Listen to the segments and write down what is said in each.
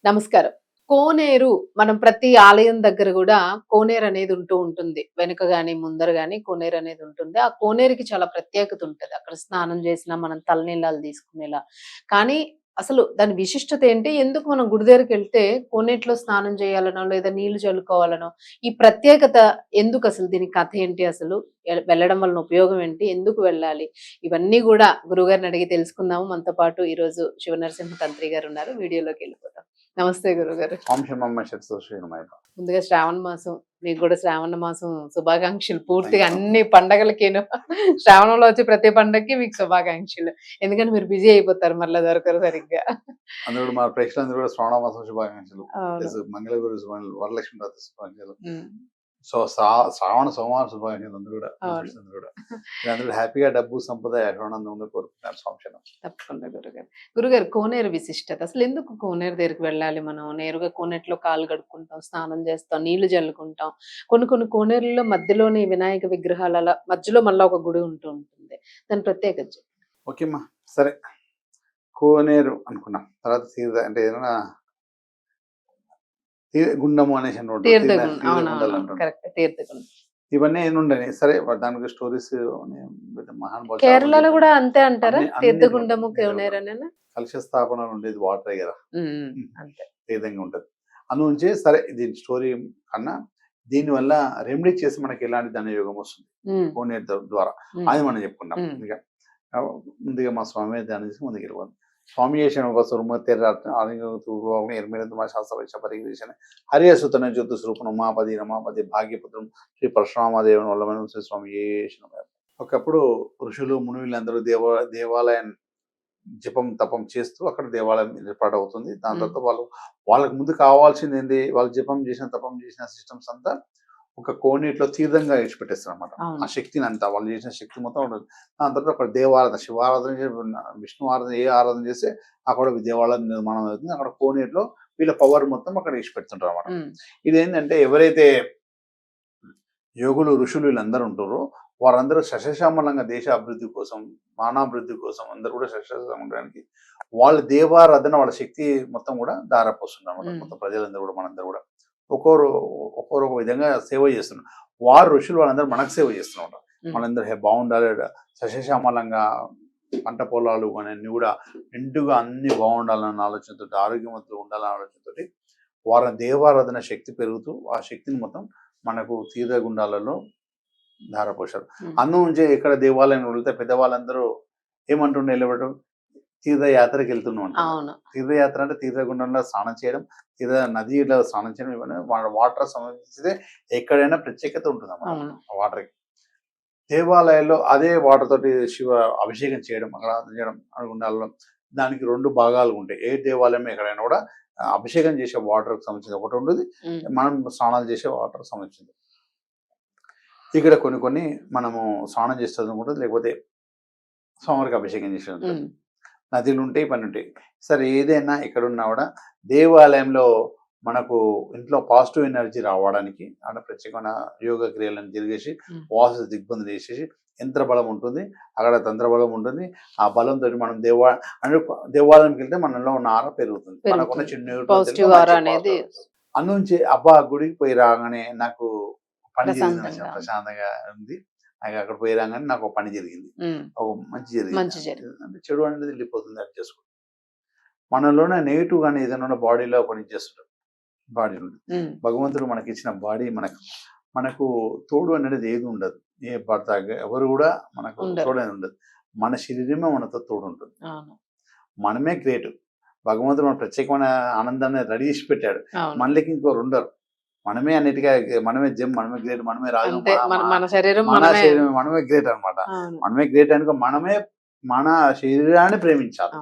నమస్కారం. కోనేరు మనం ప్రతి ఆలయం దగ్గర గూడా కోనేరు అనేది ఉంటూ ఉంటుంది. వెనుక గాని, ముందర గాని కోనేరు అనేది ఉంటుంది. ఆ కోనేరుకి చాలా ప్రత్యేకత ఉంటది. అక్కడ స్నానం చేసినా మనం తలనీలాలు తీసుకునేలా. కానీ అసలు దాని విశిష్టత ఏంటి? ఎందుకు మనం గుడి దగ్గరికెళ్తే కోనేటిలో స్నానం చేయాలనో, లేదా నీళ్లు చల్లుకోవాలనో, ఈ ప్రత్యేకత ఎందుకసలు? దీని కథ ఏంటి అసలు? వెళ్ళడం వలన ఉపయోగం ఏంటి? ఎందుకు వెళ్ళాలి? ఇవన్నీ గూడా గురువుగారిని అడిగి తెలుసుకుందాము. మనతో పాటు ఈరోజు శివనరసింహ తంత్రి గారున్నారు. వీడియోలోకెళ్ళిపోదాం. నమస్తే గురువుగారు. ఓం శమమ్మ శతశ్రీనమయ్య. ముందుగా శ్రావణ మాసం. మీకు గూడా శ్రావణ మాసం శుభాకాంక్షలు. పూర్తిగా థాంక్ యూ. అన్ని పండగలకిను. శ్రావణంలో వచ్చే ప్రతి పండగకి మీకు శుభాకాంక్షలు. ఎందుకంటే మీరు బిజీ అయిపోతారు మళ్ళా దొరకరు సరిగ్గా. అందరూ మా ప్రేక్షకులందరూ కూడా శ్రావణ మాసం శుభాకాంక్షలు. అవును. మంగళగురు వరలక్ష్మి వ్రత శుభాకాంక్షలు. హ్మ్. సో శ్రావణ సోమవారం శుభాకాంక్షలు అందరూ కూడా. అవును. కూడా అందరూ హ్యాపీగా డబ్బు సంపద యశోనందంగా కోరుకుంటున్నారు సంక్షేమం. తప్పకుండా గురుగారు. గురుగారు కోనేరు విశిష్టత. అసలెందుకు కోనేరు దగ్గరికి వెళ్ళాలి మనం? నేరుగా కోనేటిలో కాళ్ళు కడుక్కుంటాం, స్నానం చేస్తాం, నీళ్లు జల్లుకుంటాం. కొన్ని కొన్ని కోనేరుల్లో మధ్యలోనే వినాయక విగ్రహాలు అలా మధ్యలో మళ్ళా ఒక గుడి ఉంటూ ఉంటుంది. దాని ప్రత్యేకత చెప్పండి. ఓకేమ్మా, సరే. కోనేరు అనుకున్నాం. తర్వాత తీర్థ అంటే ఏదైనా గుండము అనేసి అంటుంటారు. తీర్థగుండం. తీర్థగుండాలు అవునవును. అంటుంటారు. కరెక్ట్. తీర్థగుండం. ఇవన్నీ ఏముండని సరే దానికి స్టోరీస్ మహానుభావులు చాలా మంది కేరళలో చెప్పారు. గూడా అంతే అంటారా? అన్ని అన్ని తీర్థగుండము, ఉంటాయి. కోనేరనేనా? కలశ స్థాపన ఉండేది వాటరే కదా, అంతే. ఏ విధంగా ఉంటుంది. అందునుంచి సరే దీని స్టోరీ కన్నా దీనివల్ల రెమెడీ చేసి మనకి ఎలాంటి ధనయోగం వస్తుంది హ్మ్. కోనేరు ద్వారా హ్మ్. అది మనం చెప్పుకున్నాం. హ్మ్. ఇక ముందుగా మా స్వామి ధ్యానం చేసి ముందుకు వెళ్ళిపోయింది. స్వామి చేసిన ఒక సురుమూర్తి మా శాస్త్ర పరిగణ హరియసుతన జ్యోతి స్వరూపం ఉమాపతి రమాపతి భాగ్యపుత్రం శ్రీ పరశురామదేవుని వల్లమైన శ్రీ స్వామి చేసిన. ఒకప్పుడు ఋషులు మునువులందరూ దేవాలయం జపం తపం చేస్తూ అక్కడ దేవాలయం ఏర్పాటు అవుతుంది. దాని హ్మ్. తర్వాత వాళ్ళకి ముందు కావాల్సింది ఏంది, వాళ్ళు జపం చేసిన తపం చేసిన సిస్టమ్స్ అంతా ఒక కోనేటిలో తీర్థంగా విడిచిపెట్టేస్తారు అనమాట. ఆ అవును. శక్తిని అంతా వాళ్ళు చేసిన శక్తి మొత్తం ఉంటుంది. దాని తర్వాత అక్కడ దేవారాధన, శివారాధన, విష్ణు ఆరాధన, ఏ ఆరాధన చేస్తే అక్కడ దేవాలయం నిర్మాణం అవుతుంది. అక్కడ కోనేటిలో వీళ్ళ పవర్ మొత్తం అక్కడ విడిచిపెడుతుంటారు అనమాట. హ్మ్. ఇదేంటంటే ఎవరైతే యోగులు ఋషులు వీళ్ళందరూ ఉంటారో వారందరూ సస్యశ్యామలంగా దేశ అభివృద్ధి కోసం, మానవాభివృద్ధి కోసం అందరూ కూడా సస్యశ్యామలంగా ఉండడానికి వాళ్ళ దేవారాధన, వాళ్ళ శక్తి మొత్తం కూడా దారపోస్తున్నారు అనమాట. మొత్తం ప్రజలందరూ కూడా మనందరూ కూడా ఒక్కొరు ఒక విధంగా సేవ చేస్తున్నారు. వారు ఋషులు వాళ్ళందరూ మనకు సేవ చేస్తున్నారు. మనందరూ బాగుండాలి, సస్యశ్యామలంగా పంట పొలాలు కానీ అన్ని కూడా నిండుగా అన్ని బాగుండాలన్న ఆలోచనతో, ఆరోగ్యవంతులు ఉండాలన్న ఆలోచనతో వారి దేవారాధన శక్తి పెరుగుతూ ఆ శక్తిని మొత్తం మనకు తీర్థగుండాలలో ధారపోశారు. అందునుంచే ఎక్కడ దేవాలయం వెళ్తే పెద్దవాళ్ళందరూ ఏమంటుండే వెళ్ళబడటం, తీర్థయాత్రకి వెళ్తున్నాం అంటారు. తీర్థయాత్ర అంటే తీర్థగుండంలో స్నానం చేయడం, తీర్థ నదిలో స్నానం చేయడం, ఇవన్నీ వాటర్ సంబంధించితే ఎక్కడైనా ప్రత్యేకత ఉంటుంది అన్నమాట వాటర్కి. దేవాలయాల్లో అదే వాటర్ తోటి శివ అభిషేకం చేయడం, అక్కడ చేయడం గుండాలలో దానికి 2 భాగాలు ఉంటాయి. ఏ దేవాలయం ఎక్కడైనా కూడా అభిషేకం చేసే వాటర్కి సంబంధించి ఒకటి ఉంటుంది, మనం స్నానాలు చేసే వాటర్ సంబంధించింది. ఇక్కడ కొన్ని మనము స్నానం చేస్తుంది ఉంటుంది, లేకపోతే స్వామివారికి అభిషేకం చేసేది ఉంటుంది. నదులు ఉంటాయి, పని ఉంటాయి. సరే ఏదైనా ఎక్కడున్నా కూడా దేవాలయంలో మనకు ఇంట్లో పాజిటివ్ ఎనర్జీ రావడానికి అక్కడ ప్రత్యేకమైన యోగ క్రియలను జరిగేసి వాస్తు దిగ్బంధన చేసేసి యంత్ర బలం ఉంటుంది, అక్కడ తంత్ర బలం ఉంటుంది. ఆ బలంతో మనం దేవాలయంకి వెళ్తే మనలో ఉన్న ఆర పెరుగుతుంది, మనకున్న చిన్న అందుంచి అబ్బా గుడికి పోయి రాగానే నాకు పని జరిగింది, ప్రశాంతంగా ఉంది, నాకు అక్కడ పోయి రాగానే నాకు ఒక పని జరిగింది, ఒక మంచి జరిగింది అంటే చెడు అనేది వెళ్ళిపోతుంది. అది చేసుకో మనలోనే నెగిటివ్ కానీ ఏదైనా బాడీలో పని చేస్తుంటారు. బాడీ ఉంటుంది, భగవంతుడు మనకి ఇచ్చిన బాడీ మనకు తోడు అనేది ఏది ఉండదు. ఏ భర్త ఎవరు కూడా మనకు తోడు అనేది ఉండదు. మన శరీరమే మనతో తోడు ఉంటుంది. మనమే గ్రేట్. భగవంతుడు మన ప్రత్యేకమైన ఆనందాన్ని రెడీ చేసి పెట్టాడు. మనకి ఇంకోరు ఉండరు. మనమే అన్నిటిగా, మనమే మనమే గ్రేట్, మనమే రాజు, మన శరీరం మనమే గ్రేట్ అనమాట. మనమే గ్రేట్ అనుకో, మన శరీరాన్ని ప్రేమించాలి,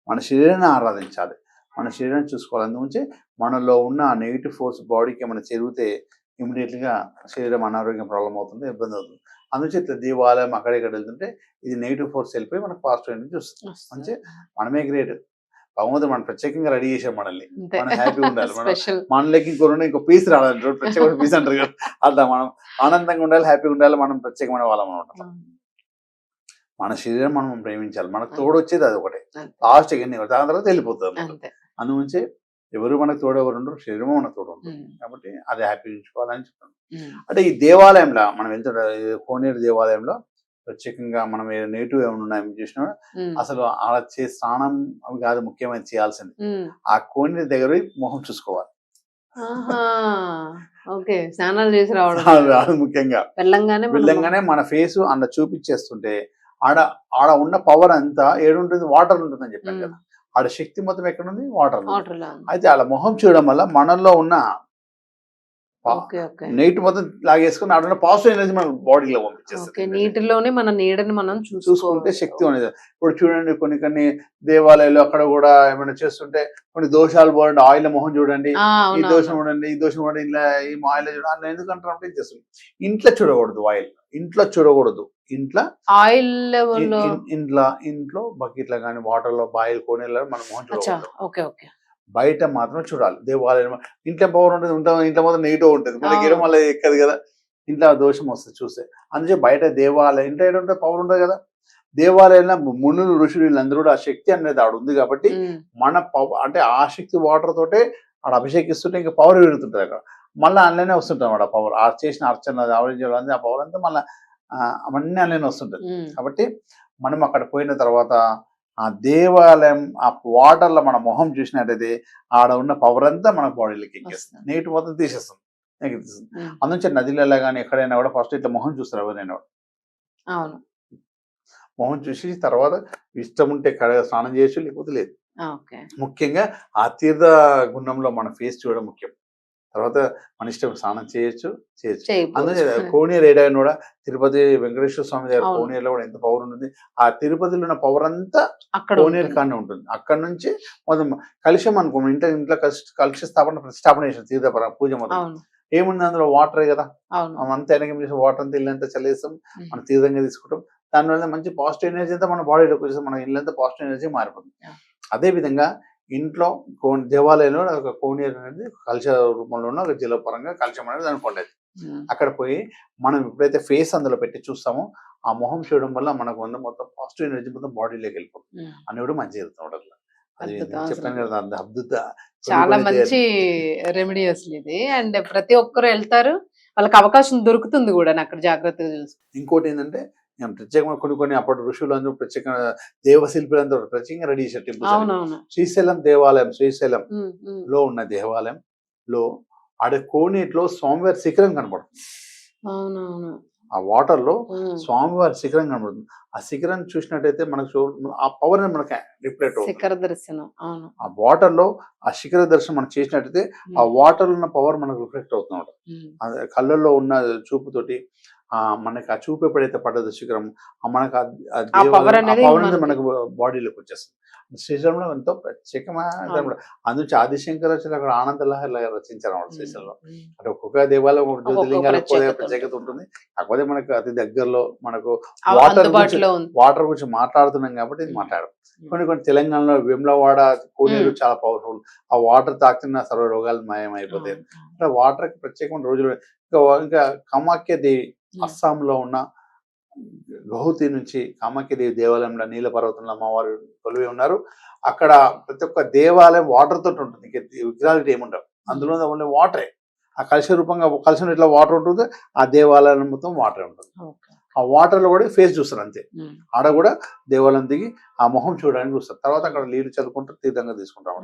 మన శరీరాన్ని ఆరాధించాలి, మన శరీరాన్ని చూసుకోవాలి. అందుగురించి మనలో ఉన్న నెగిటివ్ ఫోర్స్ బాడీకి ఏమైనా చెరిగితే ఇమీడియట్గా శరీరం అనారోగ్యం ప్రాబ్లం అవుతుంది, ఇబ్బంది అవుతుంది. అందుకే ఇట్లా దేవాలయం అక్కడ ఇక్కడ వెళ్తుంటే ఇది నెగిటివ్ ఫోర్స్ వెళ్ళిపోయి మనకు పాజిటివ్ ఎనర్జీ వస్తుంది. అంటే మనమే గ్రేట్. భగవంతుడు మనం ప్రత్యేకంగా రెడీ చేసాం మనల్ని, మనం హ్యాపీగా ఉండాలి. మనలోకి ఇంకో పీస్ రావాలి, ప్రత్యేకమైన పీస్ అంటారు కదా, అట్లా మనం ఆనందంగా ఉండాలి, హ్యాపీగా ఉండాలి, మనం ప్రత్యేకమైన వాళ్ళం అనమాట. మన శరీరం మనం ప్రేమించాలి, మనకు తోడు వచ్చేది అది ఒకటే, లాస్ట్ ఎన్ని దాని తర్వాత వెళ్ళిపోతుంది. అందుగురించి ఎవరు మనకు తోడు ఎవరు ఉండరు, శరీరము మనకు తోడు ఉంటుంది. ఉమ్, కాబట్టి అది హ్యాపీ ఉంచుకోవాలని చెప్తాను. ఉమ్, అంటే ఈ దేవాలయంలో మనం వెళ్తుంటే కోనేరు దేవాలయంలో ప్రత్యేకంగా మనం నెగిటివ్ ఏమైనా ఉన్నాయని చూసినా ఉమ్, అసలు ఆడ స్నానం అవి కాదు ముఖ్యమైన చేయాల్సింది. ఉమ్. ఆ కోనేరు దగ్గర పోయి మొహం చూసుకోవాలి. ఆహా ఓకే, స్నానాలు చేసి రావడం అది ముఖ్యంగా వెళ్ళంగానే మనం వెళ్ళంగానే మన ఫేస్ అలా చూపించేస్తుంటే ఆడ ఆడ ఉన్న పవర్ అంతా ఏడుంటుంది, వాటర్ ఉంటుందని చెప్పాను ఉమ్, కదా. ఆడ శక్తి మొత్తం ఎక్కడుంది, వాటర్. వాటర్ లో ఉంది. అయితే అలా మొహం చూడడం వల్ల మనలో ఉన్న ఓకే ఓకే నెగిట్ మొత్తం లాగేసుకుని ఆడ ఉన్న పాజిటివ్ ఎనర్జీ మన బాడీలో ఓకే, పంపించేస్తుంది. నీటిలోనే మన నీడని మనం చూసుకుంటే శక్తి అనేది. ఇప్పుడు చూడండి కొన్ని దేవాలయాలు అక్కడ కూడా ఏమైనా చేస్తుంటే కొన్ని దోషాలు పోండి, ఆయిల్ మొహం చూడండి, ఈ దోషం చూడండి, ఈ దోషం చూడండి, ఇలా ఈ ఆయిల్ చూడండి అలా ఎందుకంటే చేస్తుంది. ఇంట్లో చూడకూడదు ఆయిల్, ఇంట్లో చూడకూడదు. ఇంట్లో ఆయిల్ ఇంట్లో బకెట్ల కానీ వాటర్ లో బాయిల్ కోనేలో మన మొహం చూడకూడదు. ఓకే ఓకే, బయట మాత్రం చూడాలి. దేవాలయం ఇంట్లో పవర్ ఉంటుంది, ఇంట్లో మాత్రం నెగిటివ్ ఉంటుంది, మనకి ఏం వల్ల ఎక్కదు కదా, ఇంట్లో దోషం వస్తుంది చూస్తే. అందుకే బయట దేవాలయం ఇంట్లో ఏంటంటే పవర్ ఉంటుంది కదా. దేవాలయంలో మునులు ఋషులు వీళ్ళందరూ కూడా ఆ శక్తి అనేది ఆడ ఉంది కాబట్టి మన పవర్ అంటే ఆ శక్తి వాటర్ తోటే ఆడ అభిషేకిస్తుంటే ఇంకా పవర్ పెరుగుతుంటుంది అక్కడ. మళ్ళీ అందులోనే వస్తుంటుంది అన్నమాట పవర్. ఆ చేసిన అర్చన ఆవరించడం ఆ పవర్ అంతా మళ్ళీ అవన్నీ అందులోనే వస్తుంటుంది. కాబట్టి మనం అక్కడ పోయిన తర్వాత ఆ దేవాలయం ఆ వాటర్ లో మన మొహం చూసినట్టయితే ఆడ ఉన్న పవర్ అంతా మన బాడీలోకి ఎక్కేస్తుంది, నీటి మొత్తం తీసేస్తుంది. అందుంచి నదిలలో కానీ ఎక్కడైనా కూడా ఫస్ట్ ఇట్లా మొహం చూస్తారు ఎవరైనా. అవును, మొహం చూసి తర్వాత ఇష్టం ఉంటే స్నానం చేయొచ్చు, లేకపోతే లేదు. ముఖ్యంగా ఆ తీర్థ గుండంలో మన ఫేస్ చూడడం ముఖ్యం. తర్వాత మన ఇష్టం స్నానం చేయొచ్చు. అందుకే కోనేరు ఏడాని కూడా తిరుపతి వెంకటేశ్వర స్వామి దగ్గర కోనేరులో కూడా ఎంత పవర్ ఉంటుంది. ఆ తిరుపతిలో ఉన్న పవర్ అంతా కోనేరు కానీ ఉంటుంది. అక్కడ నుంచి మొత్తం కలుషం అనుకో, ఇంట్లో కలుష ప్రతిష్టాపన చేసిన తీర్థ పూజ మొత్తం ఏముంది అందులో వాటరే కదా. మనం అంతా వెనక వాటర్ అంతా ఇల్లంతా చల్లేస్తాం, మనం తీర్థంగా తీసుకుంటాం. దానివల్ల మంచి పాజిటివ్ ఎనర్జీ అంతా మన బాడీలోకి వచ్చేస్తాం, మన ఇల్లంతా పాజిటివ్ ఎనర్జీ మారిపోతుంది. అదేవిధంగా ఇంట్లో దేవాలయంలో ఒక కోనేరు అనేది కలశ రూపంలో ఉన్న ఒక జలపరంగా కలశం అనేది అనుకోలేదు. అక్కడ పోయి మనం ఎప్పుడైతే ఫేస్ అందులో పెట్టి చూస్తామో ఆ మొహం చూడడం వల్ల మనకు మొత్తం పాజిటివ్ ఎనర్జీ మొత్తం బాడీలోకి వెళ్ళిపోతుంది అని కూడా మంచి జరుగుతుంది. అది చెప్పాను కదా, అద్భుత చాలా మంచి రెమెడీ అసలు ఇది. అండ్ ప్రతి ఒక్కరు వెళ్తారు, వాళ్ళకి అవకాశం దొరుకుతుంది కూడా అక్కడ జాగ్రత్తగా చూసి. ఇంకోటి ఏంటంటే ప్రత్యేకంగా కొన్ని అప్పటి ఋషులు అందరూ ప్రత్యేకంగా దేవశిల్పులందరూ ప్రత్యేకంగా రెడీ చేశారు టెంపుల్స్. శ్రీశైలం దేవాలయం, శ్రీశైలం లో ఉన్న దేవాలయంలో ఆడ కోనేటిలో స్వామివారి శిఖరం కనబడుతుంది. ఆ వాటర్ లో స్వామివారి శిఖరం కనబడుతుంది. ఆ శిఖరం చూసినట్టయితే మనకు ఆ పవర్ మనకి రిఫ్లెక్ట్ అవుతుంది. ఆ వాటర్ లో ఆ శిఖర దర్శనం మనం చేసినట్టయితే ఆ వాటర్ ఉన్న పవర్ మనకు రిఫ్లెక్ట్ అవుతుంది. కళ్ళల్లో ఉన్న చూపుతోటి మనకి ఆ చూపు ఎప్పుడైతే పడ్డదో శిఖరం, మనకు ఆ పవర్ అనేది మనకు బాడీలోకి వచ్చేస్తుంది. శ్రీశైలంలో ఎంతో ప్రత్యేకమైన అందుకే ఆదిశంకరాచార్యులు అక్కడ ఆనంద లహరి రచించారు అన్నమాట శ్రీశైలంలో. అంటే ఒక్కొక్క దేవాలయం జ్యోతిలింగాలకు ప్రత్యేకత ఉంటుంది. కాకపోతే మనకు అతి దగ్గరలో మనకు వాటర్ గురించి మాట్లాడుతున్నాం కాబట్టి ఇది మాట్లాడడం. కొన్ని తెలంగాణలో వేములవాడ కోనేరు చాలా పవర్ఫుల్. ఆ వాటర్ తాకుతున్న సర్వ రోగాలు మాయం అయిపోతాయి. అంటే వాటర్ కి ప్రత్యేకమైన రోజులు. ఇంకా కామాఖ్య దేవి అస్సాంలో ఉన్న గౌహతి నుంచి కామాఖ్యదేవి దేవాలయంలో నీల పర్వతంలో అమ్మవారు కొలువై ఉన్నారు. అక్కడ ప్రతి ఒక్క దేవాలయం వాటర్ తోటి ఉంటుంది, విగ్రహాలు ఏముండవు, అందులో ఓన్లీ వాటరే. ఆ కలశ రూపంగా కలశం ఇట్లా వాటర్ ఉంటుంది, ఆ దేవాలయం మొత్తం వాటర్ ఉంటుంది. ఆ వాటర్ లో కూడా ఫేస్ చూస్తారు అంతే. ఆడ కూడా దేవాలయం దిగి ఆ మొహం చూడడానికి చూస్తారు. తర్వాత అక్కడ నీళ్లు చదువుకుంటూ తీర్థంగా తీసుకుంటాం.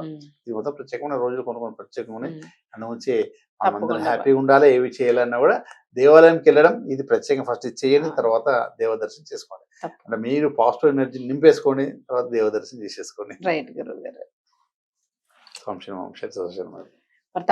ఇది మొత్తం ప్రత్యేకమైన రోజులు కొన్ని ప్రత్యేకంగా అందువచ్చే మనమందరం హ్యాపీగా ఉండాలి. ఏవి చేయాలన్నా కూడా దేవాలయంకి వెళ్ళడం ఇది ప్రత్యేకంగా ఫస్ట్ చేయండి, తర్వాత దేవదర్శనం చేసుకోండి. అంటే మీరు పాజిటివ్ ఎనర్జీ నింపేసుకోండి, తర్వాత దేవదర్శనం చేసేసుకోండి.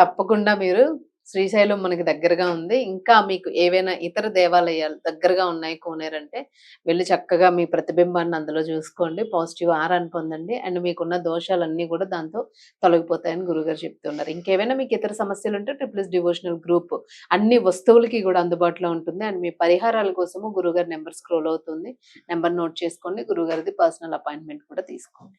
తప్పకుండా మీరు శ్రీశైలం మనకి దగ్గరగా ఉంది. ఇంకా మీకు ఏవైనా ఇతర దేవాలయాలు దగ్గరగా ఉన్నాయి కోనేరు అంటే వెళ్ళి చక్కగా మీ ప్రతిబింబాన్ని అందులో చూసుకోండి, పాజిటివ్ ఆరాన్ని పొందండి. అండ్ మీకున్న దోషాలన్నీ కూడా దాంతో తొలగిపోతాయని గురుగారు చెప్తున్నారు. ఇంకేమైనా మీకు ఇతర సమస్యలు ఉంటే ట్రిపుల్స్ డివోషనల్ గ్రూప్ అన్ని వస్తువులకి కూడా అందుబాటులో ఉంటుంది. అండ్ మీ పరిహారాల కోసము గురుగారి నెంబర్ స్క్రోల్ అవుతుంది, నెంబర్ నోట్ చేసుకోండి. గురుగారిది పర్సనల్ అపాయింట్మెంట్ కూడా తీసుకోండి.